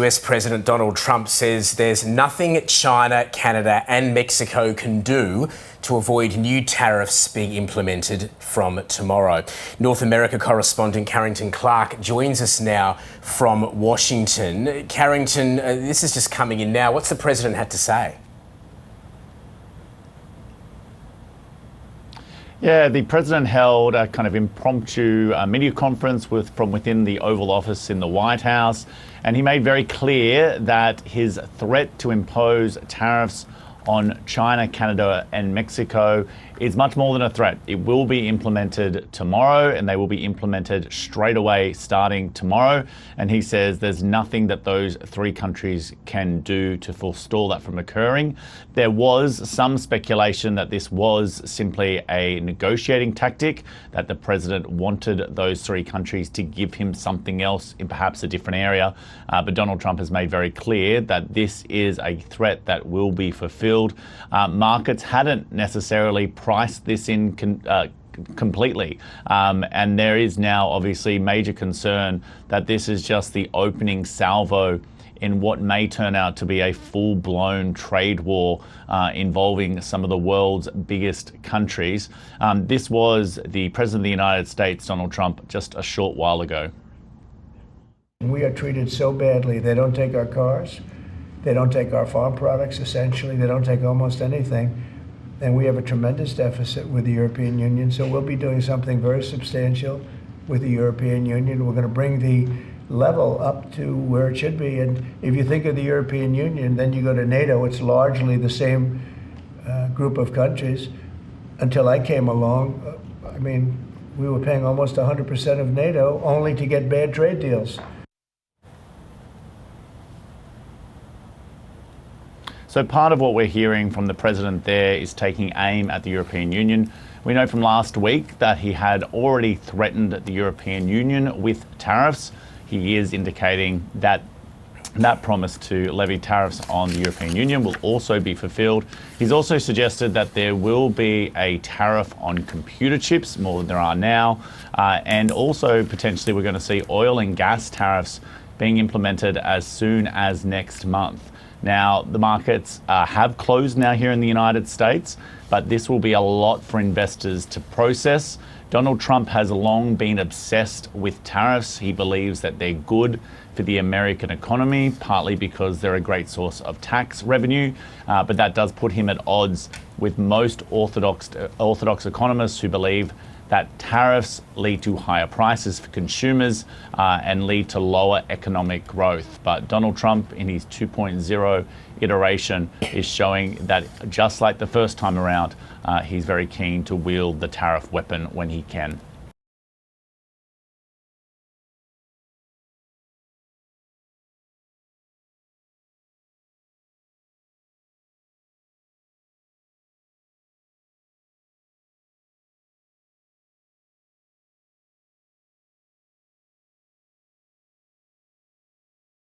US President Donald Trump says there's nothing China, Canada and Mexico can do to avoid new tariffs being implemented from tomorrow. North America correspondent Carrington Clark joins us now from Washington. Carrington, this is just coming in now. What's the president had to say? Yeah, the president held a kind of impromptu media conference from within the Oval Office in the White House, and he made very clear that his threat to impose tariffs on China, Canada and Mexico is much more than a threat. It will be implemented tomorrow, and they will be implemented straight away starting tomorrow. And he says there's nothing that those three countries can do to forestall that from occurring. There was some speculation that this was simply a negotiating tactic, that the president wanted those three countries to give him something else in perhaps a different area. But Donald Trump has made very clear that this is a threat that will be fulfilled. Markets hadn't necessarily priced this in completely. And there is now obviously major concern that this is just the opening salvo in what may turn out to be a full-blown trade war involving some of the world's biggest countries. This was the President of the United States, Donald Trump, just a short while ago. We are treated so badly. They don't take our cars. They don't take our farm products, essentially. They don't take almost anything. And we have a tremendous deficit with the European Union. So we'll be doing something very substantial with the European Union. We're going to bring the level up to where it should be. And if you think of the European Union, then you go to NATO. It's largely the same group of countries. Until I came along, I mean, we were paying almost 100% of NATO only to get bad trade deals. So part of what we're hearing from the president there is taking aim at the European Union. We know from last week that he had already threatened the European Union with tariffs. He is indicating that that promise to levy tariffs on the European Union will also be fulfilled. He's also suggested that there will be a tariff on computer chips, more than there are now, and also potentially we're going to see oil and gas tariffs being implemented as soon as next month. Now, the markets have closed now here in the United States, but this will be a lot for investors to process. Donald Trump has long been obsessed with tariffs. He believes that they're good for the American economy, partly because they're a great source of tax revenue, but that does put him at odds with most orthodox economists who believe that tariffs lead to higher prices for consumers and lead to lower economic growth. But Donald Trump, in his 2.0 iteration, is showing that just like the first time around, he's very keen to wield the tariff weapon when he can.